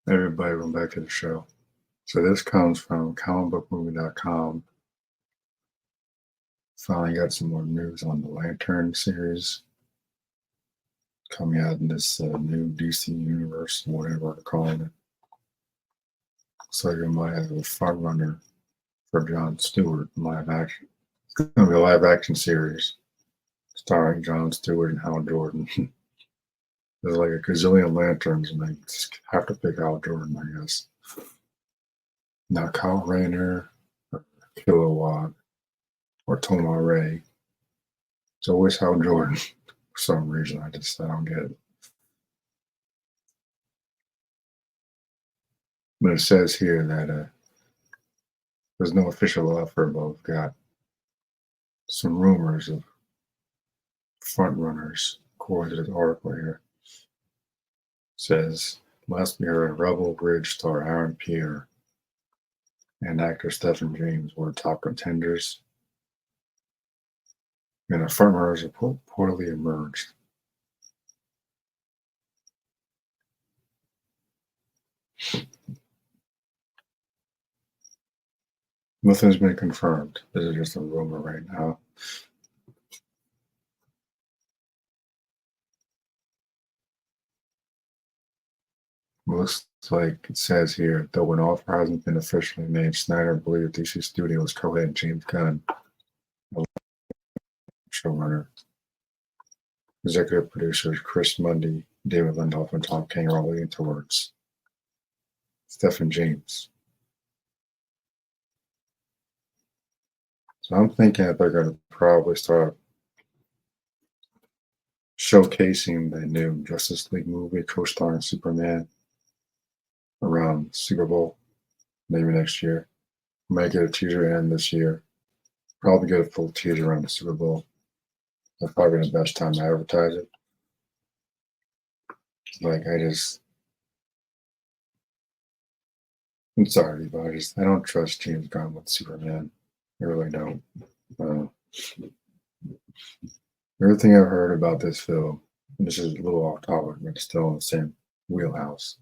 Everybody, welcome back to the show. So this comes from comicbookmovie.com. Finally got some more news on the Lantern series coming out in this new DC universe, whatever we're calling it. So you might have a front runner for Jon Stewart in live action. It's going to be a live action series starring Jon Stewart and Hal Jordan. There's like a gazillion lanterns, and they just have to pick Hal Jordan, I guess. Now, Kyle Rayner, or Kilowatt, or Toma Ray. It's always Hal Jordan for some reason. I don't get it. But it says here that there's no official offer, but we've got some rumors of front runners according to this article here. It says last year Rebel Ridge star Aaron Pierre and actor Stephen James were top contenders, and the front runners reportedly emerged. Nothing's been confirmed. This is just a rumor right now. Looks like it says here, though an offer hasn't been officially made, Snyder believes DC Studios co-head James Gunn, showrunner, executive producers Chris Mundy, David Lindelof, and Tom King are all leaning towards Stephen James. So I'm thinking that they're going to probably start showcasing the new Justice League movie co-starring Superman around Super Bowl, maybe next year. Might get a teaser end this year. Probably get a full teaser around the Super Bowl. That's probably the best time to advertise it. I'm sorry, but I don't trust James Gunn with Superman. I really don't. Everything I've heard about this film, and this is a little off topic, but still in the same wheelhouse.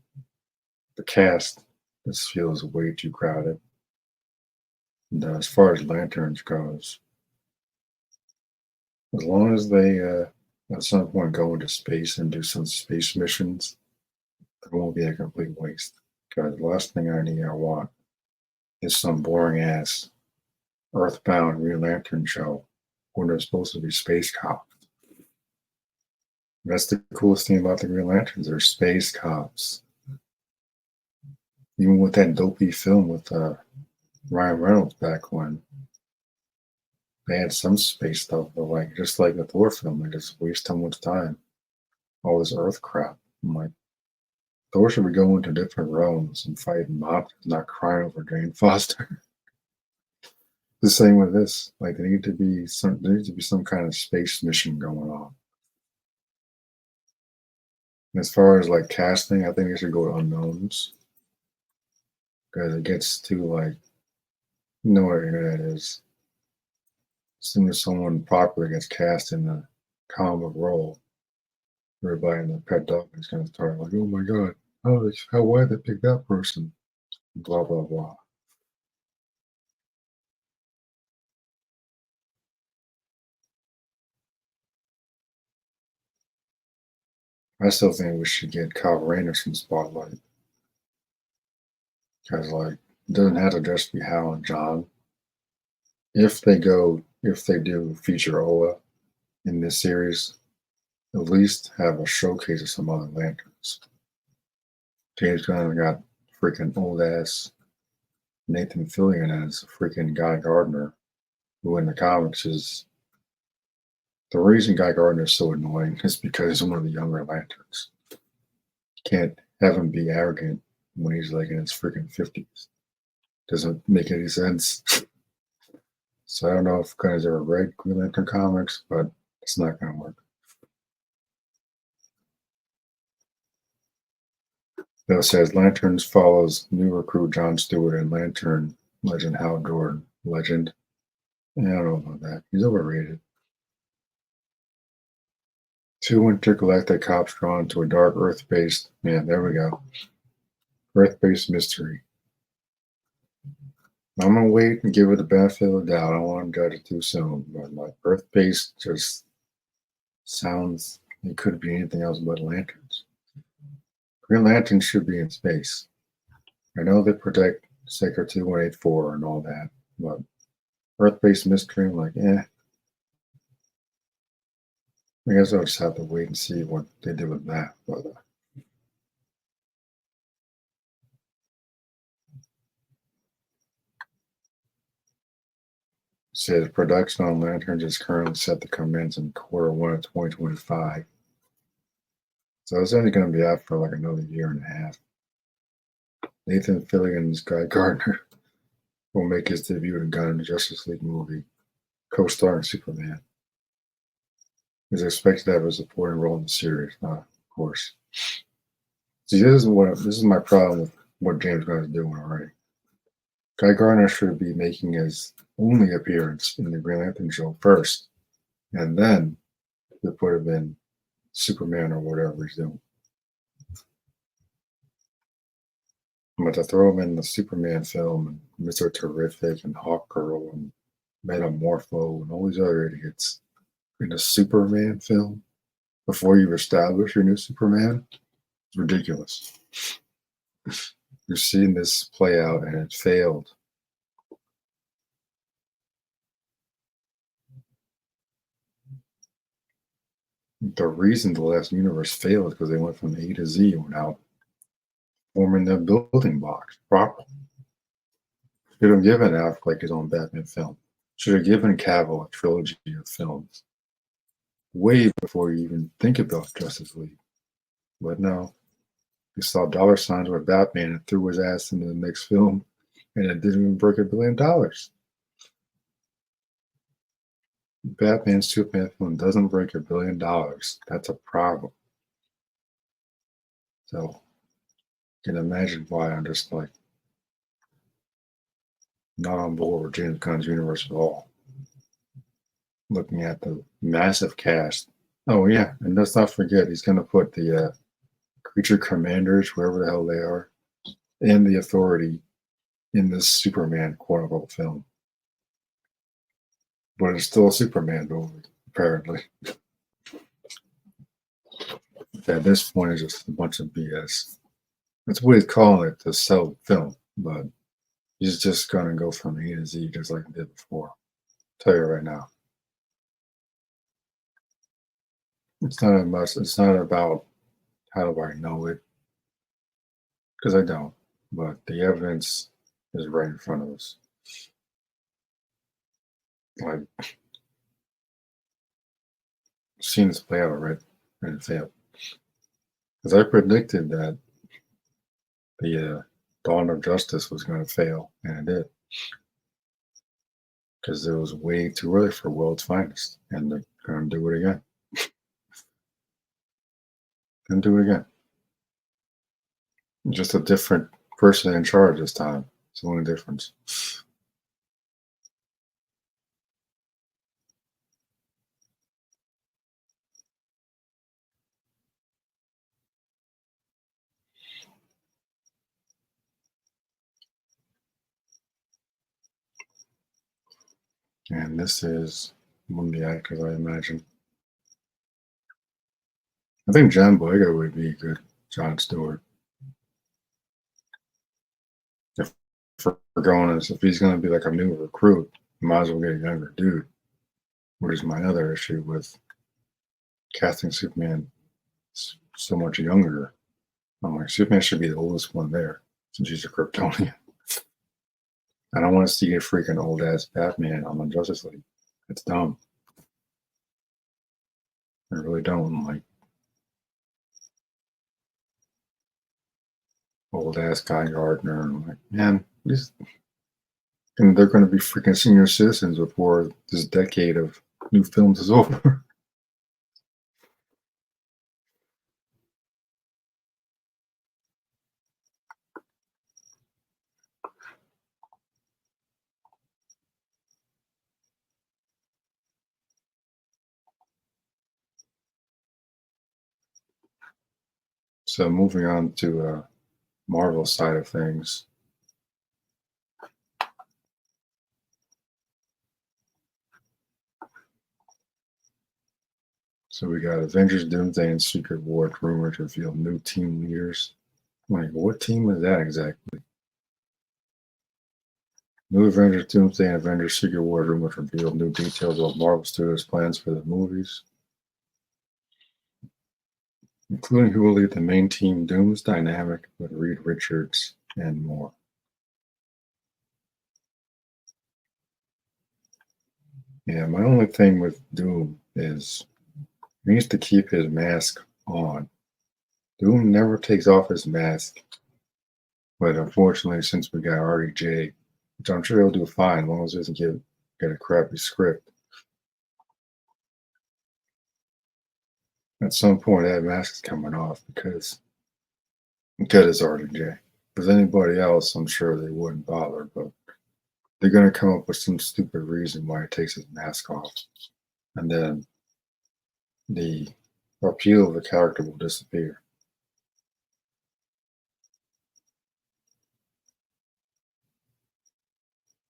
The cast, this feels way too crowded. And as far as lanterns goes, as long as they at some point go into space and do some space missions, it won't be a complete waste. Because the last thing I want is some boring ass Earthbound Green Lantern show when they're supposed to be space cops. That's the coolest thing about the Green Lanterns. They're space cops. Even with that dopey film with Ryan Reynolds back when, they had some space stuff, but like just like the Thor film, they just waste so much time. All this Earth crap. I'm like, Thor should be going to different realms and fighting monsters, not crying over Jane Foster. The same with this. Like there needs to be some kind of space mission going on. And as far as like casting, I think they should go to unknowns. Because it gets too like, you know what the internet is. As soon as someone popular gets cast in a comic role, everybody in the pet dog is going to start like, oh my god, why did they pick that person? Blah blah blah. I still think we should get Kyle Rayner some spotlight because like it doesn't have to just be Hal and John. If they do feature Ola in this series, at least have a showcase of some other lanterns. James Gunn got freaking old ass Nathan Fillion as freaking Guy Gardner, who in the comics is the reason Guy Gardner is so annoying is because he's one of the younger lanterns. You can't have him be arrogant when he's like in his freaking 50s. Doesn't make any sense. So I don't know if guys ever read Green Lantern comics, but it's not going to work. Bill says Lanterns follows new recruit Jon Stewart and Lantern legend Hal Jordan. Legend? Yeah, I don't know about that. He's overrated. Two intergalactic cops drawn to a dark Earth-based. Yeah, there we go. Earth-based mystery. I'm gonna wait and give it the benefit of the doubt. I don't want to judge it too soon, but like Earth-based just sounds. It could be anything else but lanterns. Green Lanterns should be in space. I know they protect Sector 2184 and all that, but Earth-based mystery, I'm like, I guess I'll just have to wait and see what they do with that. But says production on Lanterns is currently set to commence in Q1 of 2025. So it's only going to be out for like another year and a half. Nathan Fillion's Guy Gardner will make his debut in Gunn's Justice League movie, co-starring Superman. He's expected to have a supporting role in the series, of course. See, this is my problem with what James Gunn is doing already. Guy Gardner should be making his only appearance in the Green Lantern show first, and then they put him in Superman or whatever he's doing. But to throw him in the Superman film and Mr. Terrific and Hawkgirl and Metamorpho and all these other idiots in a Superman film before you establish your new Superman, it's ridiculous. You're seeing this play out and it failed. The reason the last universe failed is because they went from A to Z without forming the building blocks properly. Should have given Affleck his own Batman film. Should have given Cavill a trilogy of films way before you even think about Justice League. But no, he saw dollar signs with Batman and threw his ass into the next film, and it didn't even break $1 billion. Batman Superman film doesn't break $1 billion. That's a problem. So you can imagine why I'm just like not on board with James Gunn's universe at all. Looking at the massive cast. Oh yeah, and let's not forget he's going to put the creature commanders, wherever the hell they are, and the Authority in this Superman quote unquote film. But it's still a Superman movie, apparently. At this point, it's just a bunch of BS. That's what he's calling it, to sell film, but he's just going to go from A to Z just like he did before. I'll tell you right now. It's not about how do I know it, because I don't, but the evidence is right in front of us. Like, seen this play out already, and it failed. Because I predicted that the Dawn of Justice was going to fail, and it did. Because it was way too early for World's Finest, and they're going to do it again. And do it again. Just a different person in charge this time. It's the only difference. And this is one of the actors I imagine. I think John Boyega would be a good Jon Stewart. If we're going as if he's going to be like a new recruit, you might as well get a younger dude. Which is my other issue with casting Superman so much younger. I'm like, Superman should be the oldest one there since he's a Kryptonian. I don't want to see a freaking old ass Batman on the Justice League. It's dumb. I really don't. Like, old ass Guy Gardner. I'm like, man, and they're going to be freaking senior citizens before this decade of new films is over. So moving on to Marvel side of things. So we got Avengers Doomsday and Secret War rumored to reveal new team leaders. Like, what team is that exactly? New Avengers Doomsday and Avengers Secret War rumored to reveal new details of Marvel Studios' plans for the movies, including who will lead the main team, Doom's dynamic with Reed Richards, and more. Yeah, my only thing with Doom is he needs to keep his mask on. Doom never takes off his mask, but unfortunately, since we got RDJ, which I'm sure he'll do fine as long as he doesn't get a crappy script, at some point that mask is coming off because it's RDJ. If there's anybody else, I'm sure they wouldn't bother, but they're going to come up with some stupid reason why he takes his mask off. And then the appeal of the character will disappear.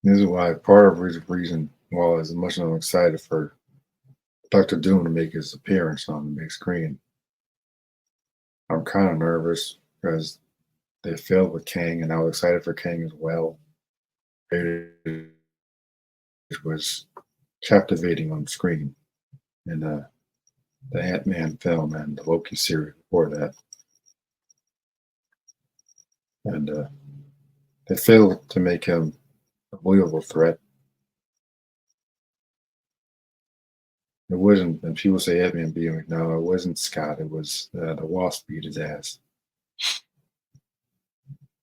This is why part of the reason, well, as much as I'm excited for Dr. Doom to make his appearance on the big screen, I'm kind of nervous because they failed with Kang, and I was excited for Kang as well. It was captivating on screen in the Ant-Man film and the Loki series before that. And they failed to make him a believable threat. It wasn't, and people say Ant-Man beat him. No, it wasn't Scott. It was the Wasp beat his ass,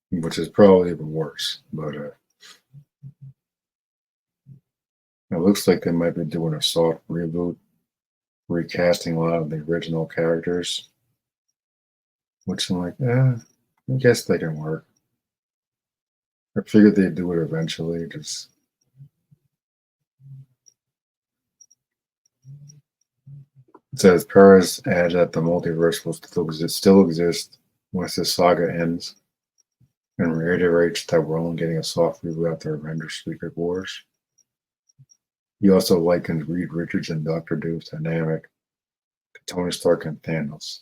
which is probably even worse. But it looks like they might be doing a soft reboot, recasting a lot of the original characters, which I'm like, I guess they can work. I figured they'd do it eventually. Just it says Perez added that the multiverse will still exist once this saga ends, and reiterates that we're only getting a soft reboot after Avengers Secret Wars. He also likens Reed Richards and Doctor Doom's dynamic to Tony Stark and Thanos.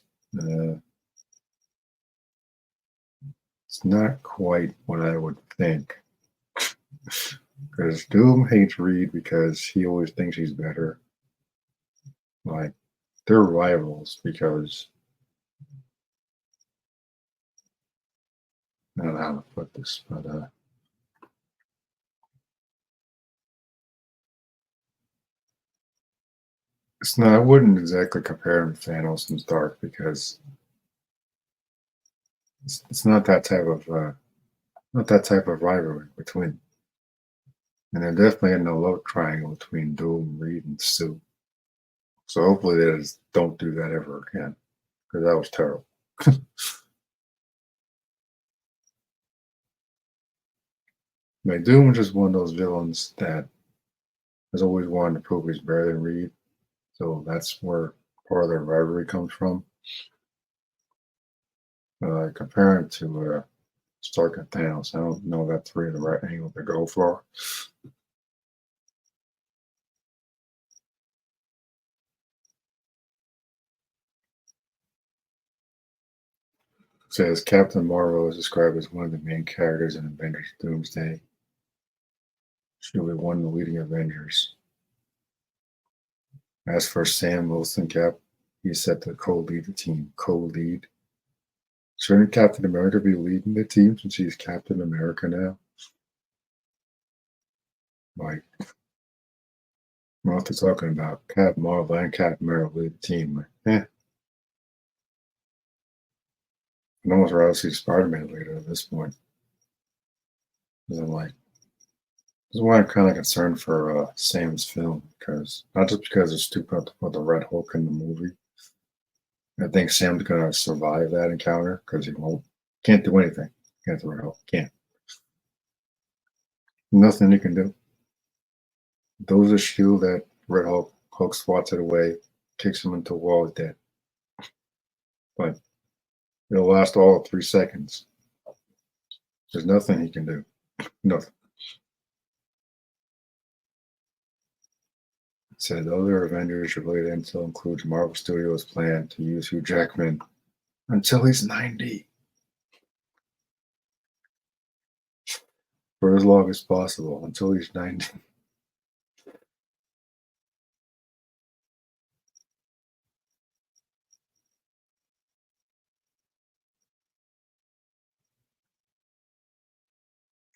It's not quite what I would think. Because Doom hates Reed because he always thinks he's better. Like, they're rivals because I don't know how to put this, but it's not. I wouldn't exactly compare him to Thanos and Stark because it's not that type of rivalry between. And there definitely ain't no love triangle between Doom, Reed, and Sue. So hopefully they just don't do that ever again because that was terrible. Like Doom was just one of those villains that has always wanted to prove he's better than Reed. So that's where part of their rivalry comes from. Comparing to Stark and Thanos, I don't know if that's really the right angle to go for. It says Captain Marvel is described as one of the main characters in Avengers Doomsday. She'll be one of the leading Avengers. As for Sam Wilson Cap, he's set to co-lead the team. Co-lead. Shouldn't Captain America be leading the team since he's Captain America now? Like, what they're talking about? Cap Marvel and Captain America lead the team. Like, I'd almost rather see Spider-Man later at this point. Because I'm like, this is why I'm kind of concerned for Sam's film because not just because it's stupid to put the Red Hulk in the movie. I think Sam's gonna survive that encounter because he can't do anything against the Red Hulk. Can't. Nothing he can do. Those a shield that Red Hulk swats it away, kicks him into a wall, is dead. But it'll last all of 3 seconds. There's nothing he can do. Nothing. It said other Avengers related intel includes Marvel Studios' plan to use Hugh Jackman until he's 90 for as long as possible until he's 90.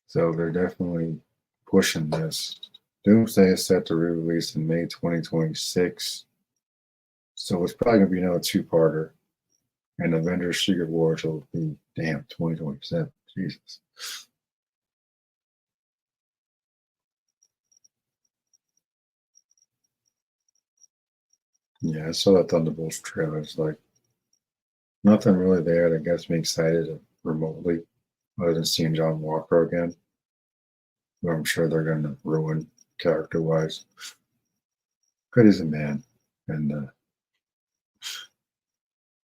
So they're definitely pushing this. Doomsday is set to re-release in May 2026. So it's probably gonna be another two-parter. And Avengers Secret Wars will be 2027. Jesus. Yeah, I saw that Thunderbolts trailer. It's like nothing really there that gets me excited remotely, other than seeing John Walker again. Who I'm sure they're gonna ruin character wise. Good as a man. And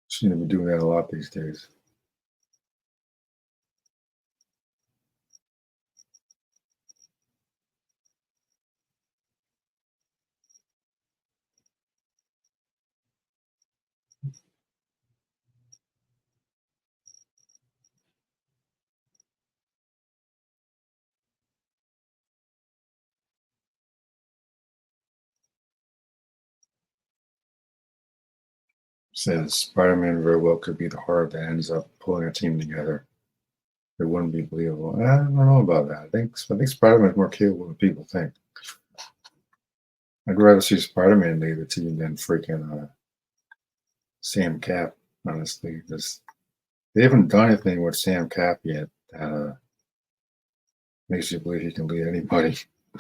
seem to be doing that a lot these days. Says Spider-Man very well could be the heart that ends up pulling a team together. It wouldn't be believable. I don't know about that. I think Spider-Man is more capable than people think. I'd rather see Spider-Man lead the team than freaking Sam Cap, honestly, because they haven't done anything with Sam Cap yet that makes you believe he can lead anybody. I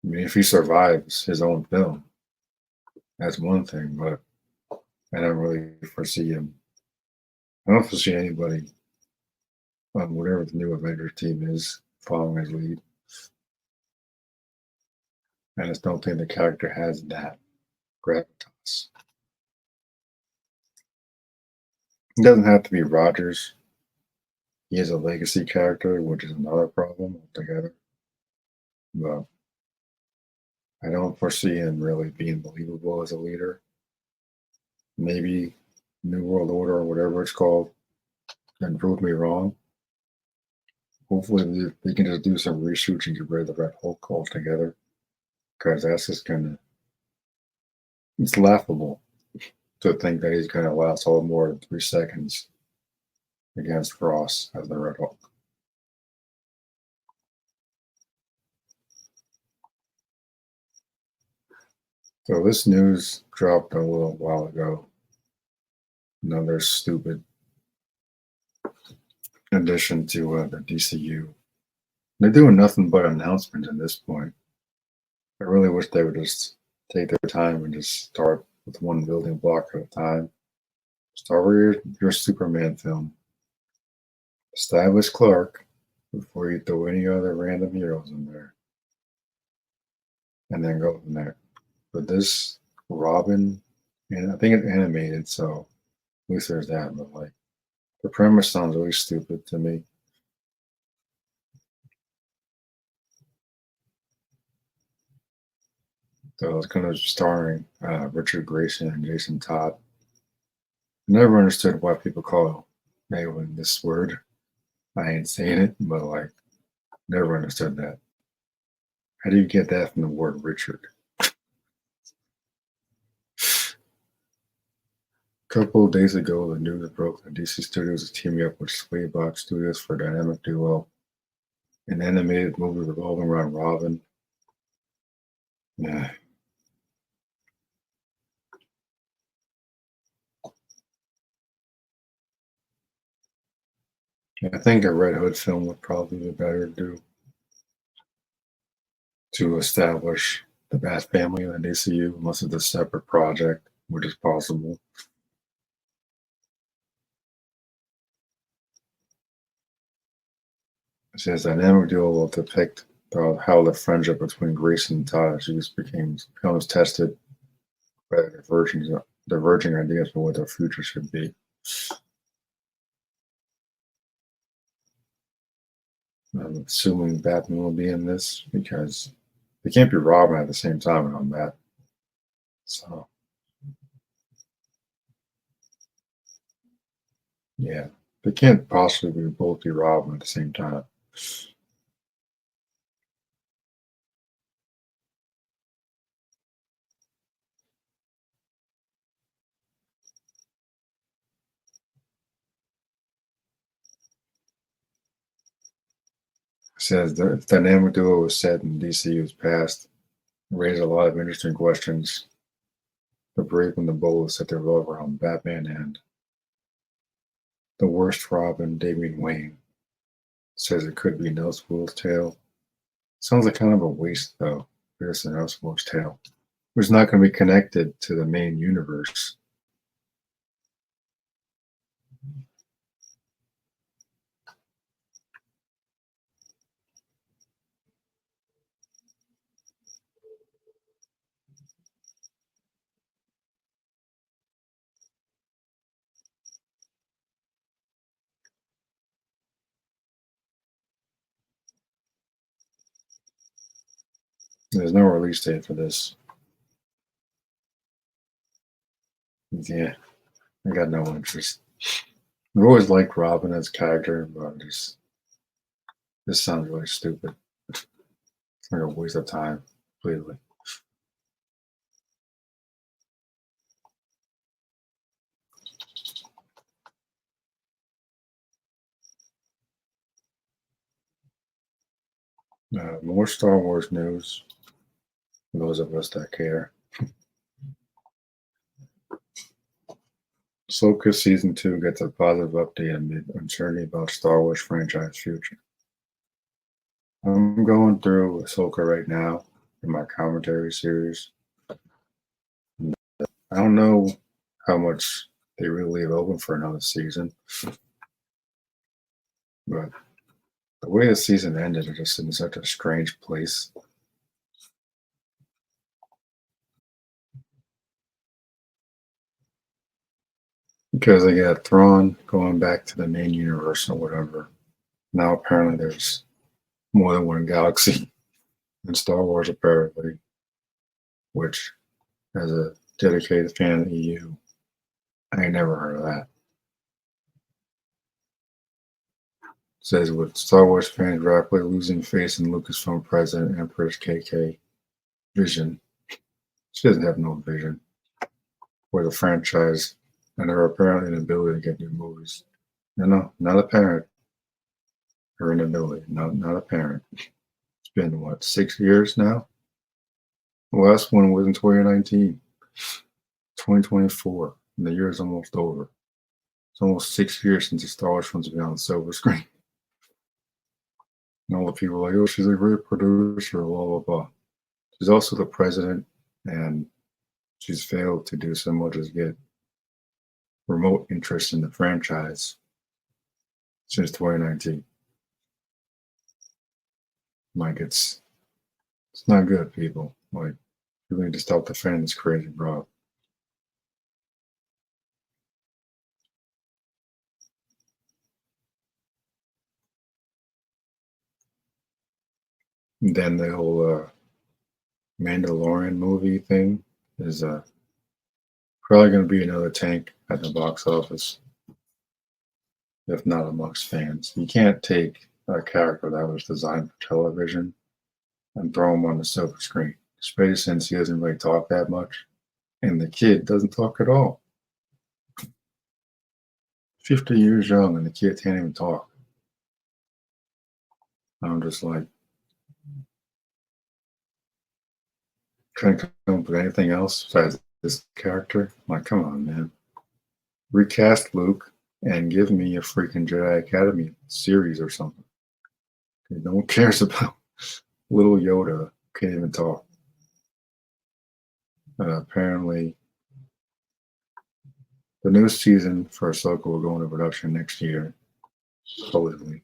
mean, if he survives his own film, that's one thing, but I don't really foresee him. I don't foresee anybody on whatever the new Avengers team is following his lead. I just don't think the character has that gravitas. It doesn't have to be Rogers. He is a legacy character, which is another problem altogether. But I don't foresee him really being believable as a leader. Maybe New World Order or whatever it's called can prove me wrong. Hopefully, they can just do some reshoots and get rid of the Red Hulk altogether. Because that's just it's laughable to think that he's going to last all more than 3 seconds against Ross as the Red Hulk. So this news dropped a little while ago. Another stupid addition to the DCU. They're doing nothing but announcements at this point. I really wish they would just take their time and just start with one building block at a time. Start with your Superman film. Establish Clark before you throw any other random heroes in there. And then go from there. But this Robin, and I think it's animated, so at least there's that. But like, the premise sounds really stupid to me. So it's kind of starring Richard Grayson and Jason Todd. Never understood why people call Maywin this word. I ain't saying it, but like, never understood that. How do you get that from the word Richard? A couple of days ago, the news broke that DC Studios is teaming up with Slaybox Studios for a dynamic duo, an animated movie revolving around Robin. Yeah. I think a Red Hood film would probably be better to do to establish the Bat family in the DCU, unless it's a separate project, which is possible. It says dynamic duo will depict how the friendship between Grayson and Todd becomes tested by the diverging ideas for what their future should be. I'm assuming Batman will be in this because they can't be Robin at the same time on that. So yeah, they can't possibly be both be Robin at the same time. It says the dynamic duo was set in DCU's past, raised a lot of interesting questions. The brave and the bold set their love around Batman and the worst Robin, Damian Wayne, says it could be Elseworld's tale. Sounds like kind of a waste though. Here's an Elseworld's tale. It's not going to be connected to the main universe. There's no release date for this. Yeah, I got no interest. I've always liked Robin as a character, but this sounds really stupid. It's like a waste of time, completely. More Star Wars news for those of us that care. Ahsoka Season 2 gets a positive update amid uncertainty about Star Wars franchise future. I'm going through Ahsoka right now in my commentary series. I don't know how much they really leave open for another season, but the way the season ended is just in such a strange place. Because they got Thrawn going back to the main universe or whatever. Now apparently there's more than one galaxy in Star Wars apparently, which as a dedicated fan of the EU, I ain't never heard of that. Says with Star Wars fans rapidly losing faith in Lucasfilm president Empress KK vision. She doesn't have no vision for the franchise and her apparent inability to get new movies. No, not apparent. Her inability, not apparent. It's been what, 6 years now? The last one was in 2019, 2024, and the year is almost over. It's almost 6 years since the Star Wars films have been on the silver screen. And all the people are like, oh, she's a great producer, blah, blah, blah. She's also the president, and she's failed to do so much as get remote interest in the franchise since 2019. Like, it's not good, people. Like, you need to stop defending this crazy bro. And then the whole Mandalorian movie thing is probably going to be another tank at the box office, if not amongst fans. You can't take a character that was designed for television and throw him on the silver screen, especially since he doesn't really talk that much, and the kid doesn't talk at all. 50 years young, and the kid can't even talk. I'm just like, trying to come up with anything else besides this character. I'm like, come on, man. Recast Luke and give me a freaking Jedi Academy series or something. No one cares about little Yoda. Can't even talk. Apparently, the new season for Ahsoka will go into production next year, supposedly.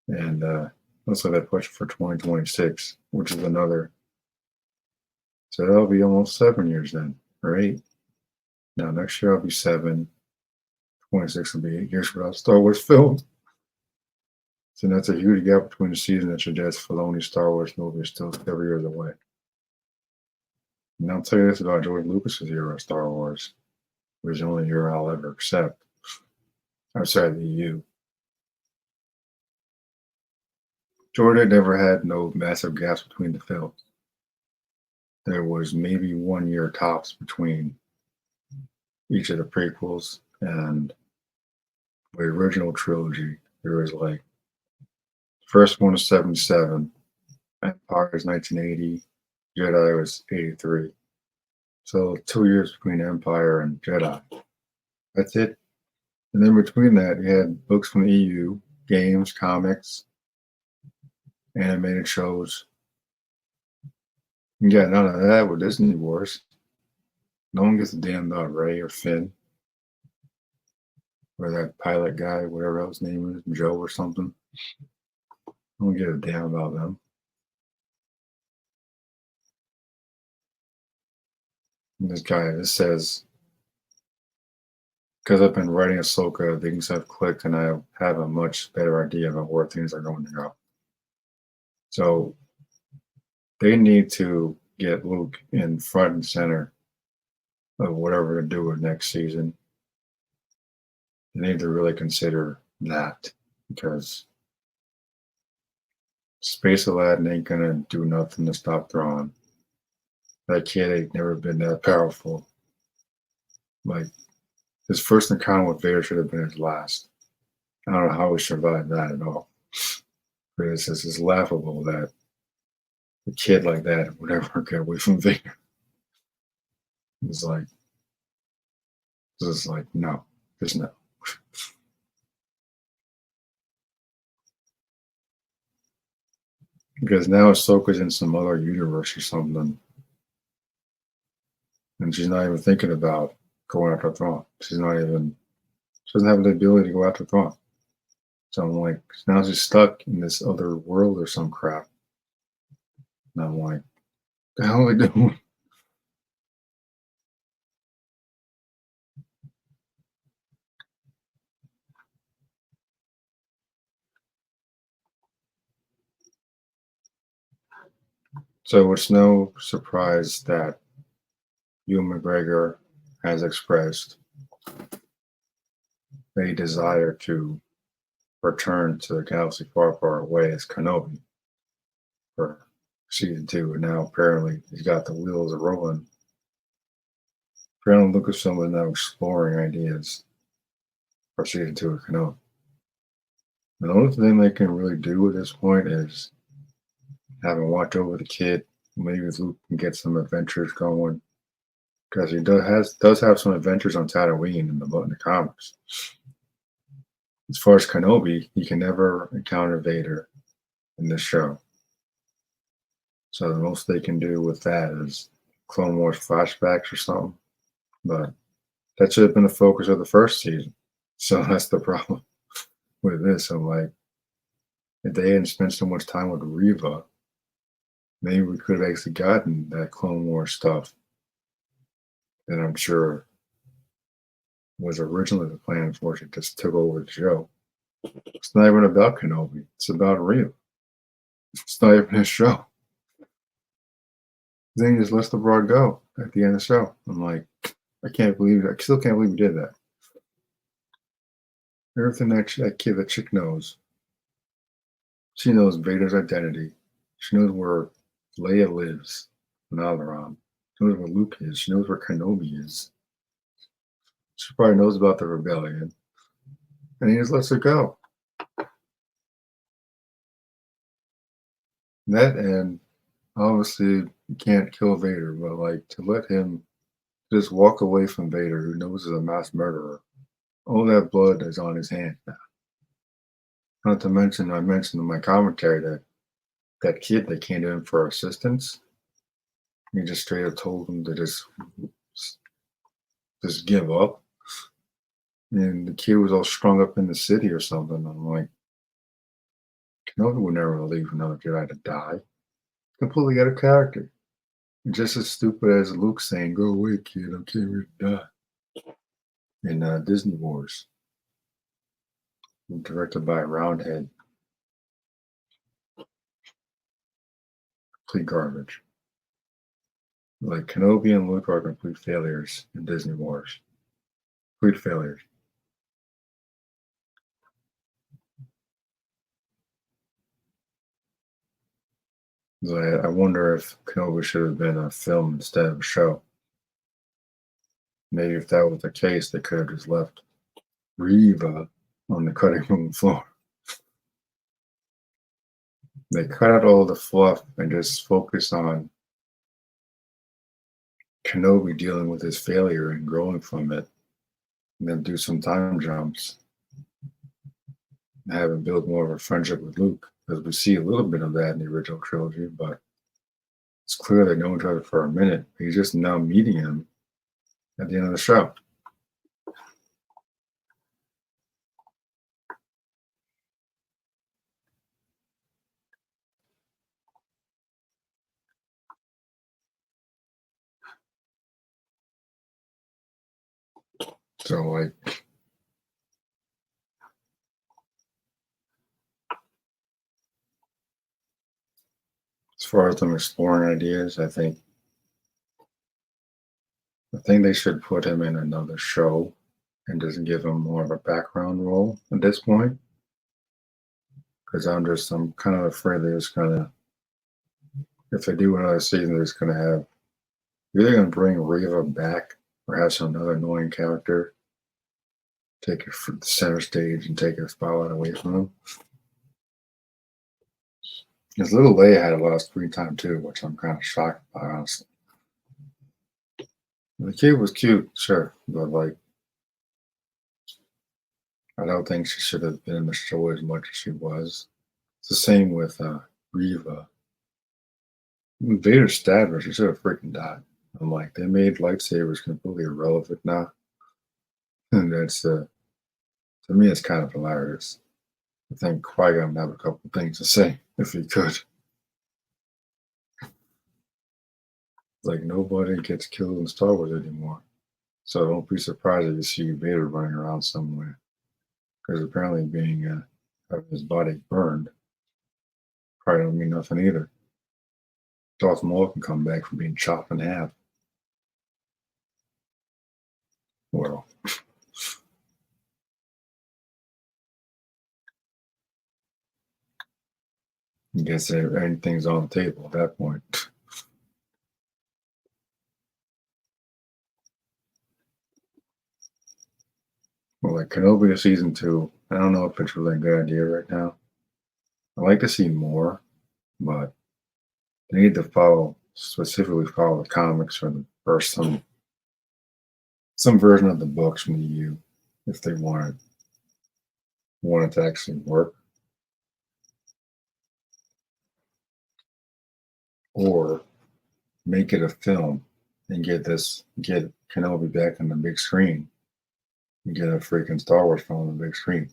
And looks like they pushed for 2026, which is another. So that'll be almost 7 years then, or 8. Now, next year I'll be 7. 26 will be 8 years without Star Wars film. So that's a huge gap between the season that suggests Filoni's Star Wars movie is still several years away. And I'll tell you this about George Lucas's era of Star Wars, which is the only era I'll ever accept outside the EU. George had never had no massive gaps between the films. There was maybe 1 year tops between each of the prequels and the original trilogy. There was like first one was 77, Empire was 1980, Jedi was 83. So 2 years between Empire and Jedi. That's it. And then between that, you had books from the EU, games, comics, animated shows. You got none of that with Disney Wars. No one gives a damn about Ray or Finn or that pilot guy, whatever his name is, Joe or something. No one gives a damn about them. And this says, because I've been writing Ahsoka, things have clicked and I have a much better idea about where things are going to go. So they need to get Luke in front and center of whatever they're doing next season. They need to really consider that because Space Aladdin ain't gonna do nothing to stop Thrawn. That kid ain't never been that powerful. Like his first encounter with Vader should have been his last. I don't know how he survived that at all. But it's laughable that a kid like that would ever get away from Vader. It's like, no, there's no. Because now Ahsoka's in some other universe or something, and she's not even thinking about going after Thrawn. She doesn't have the ability to go after Thrawn. So I'm like, now she's stuck in this other world or some crap. And I'm like, the hell are they doing? So it's no surprise that Ewan McGregor has expressed a desire to return to the galaxy far, far away as Kenobi for season two. And now apparently he's got the wheels rolling. Apparently Lucasfilm is now exploring ideas for season two of Kenobi. The only thing they can really do at this point is have him watch over the kid. Maybe Luke can get some adventures going. Because he does have some adventures on Tatooine in the comics. As far as Kenobi, he can never encounter Vader in this show. So the most they can do with that is Clone Wars flashbacks or something. But that should have been the focus of the first season. So that's the problem with this. I'm like, if they hadn't spent so much time with Reva, maybe we could have actually gotten that Clone Wars stuff that I'm sure was originally the plan for she just took over the show. It's not even about Kenobi. It's about Reva. It's not even his show. The thing is, let the broad go at the end of the show. I'm like, I can't believe it. I still can't believe he did that. Everything that chick knows. She knows Vader's identity. She knows where Leia lives in Alderaan. She knows where Luke is. She knows where Kenobi is. She probably knows about the rebellion. And he just lets her go. That and obviously you can't kill Vader, but like to let him just walk away from Vader, who knows is a mass murderer. All that blood is on his hand now. Not to mention, I mentioned in my commentary that that kid that came to him for assistance, he just straight up told him to just give up. And the kid was all strung up in the city or something. I'm like, Kenobi would never leave another Jedi to die. Completely out of character. Just as stupid as Luke saying, "Go away, kid, I'm getting ready to die." In Disney Wars, directed by Roundhead. complete garbage. Like Kenobi and Luke are complete failures in Disney Wars. Complete failures. So I wonder if Kenobi should have been a film instead of a show. Maybe if that was the case, they could have just left Reva on the cutting room floor. They cut out all the fluff and just focus on Kenobi dealing with his failure and growing from it, and then do some time jumps and have him build more of a friendship with Luke. Because we see a little bit of that in the original trilogy, but it's clear they know each other for a minute. He's just now meeting him at the end of the show. So, like, as far as them exploring ideas, I think they should put him in another show and just give him more of a background role at this point. Because I'm kind of afraid they're just gonna, if they do another season, they're just gonna have, either gonna bring Reva back or have some other annoying character take it for the center stage and take a spotlight away from him. His little Leia had a lot of screen time too, which I'm kind of shocked by, honestly. The kid was cute, sure, but like, I don't think she should have been in the show as much as she was. It's the same with Reva. When Vader stabbed her, she should have freaking died. I'm like, they made lightsabers completely irrelevant now, and that's to me, it's kind of hilarious. I think Qui-Gon would have a couple things to say if he could. Like nobody gets killed in Star Wars anymore, so don't be surprised if you see Vader running around somewhere. Because apparently, being having his body burned probably don't mean nothing either. Darth Maul can come back from being chopped in half. Well, I guess anything's on the table at that point. Well, like Kenobi season two, I don't know if it's really a good idea right now. I like to see more, but they need to specifically follow the comics or some version of the books from the EU if they want it to actually work, or make it a film and get Kenobi back on the big screen and get a freaking Star Wars film on the big screen.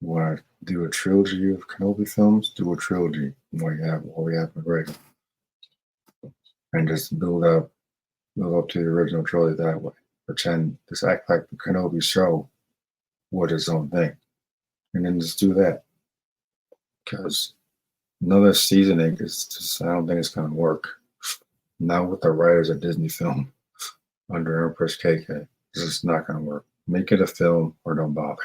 You want to do a trilogy of Kenobi films? Do a trilogy. What we have McGregor, and just build up to the original trilogy that way. Pretend just act like the Kenobi show was its own thing, and then just do that. Because another seasoning is just I don't think it's going to work. Not with the writers of Disney film under Empress KK. It's just not going to work. Make it a film or don't bother.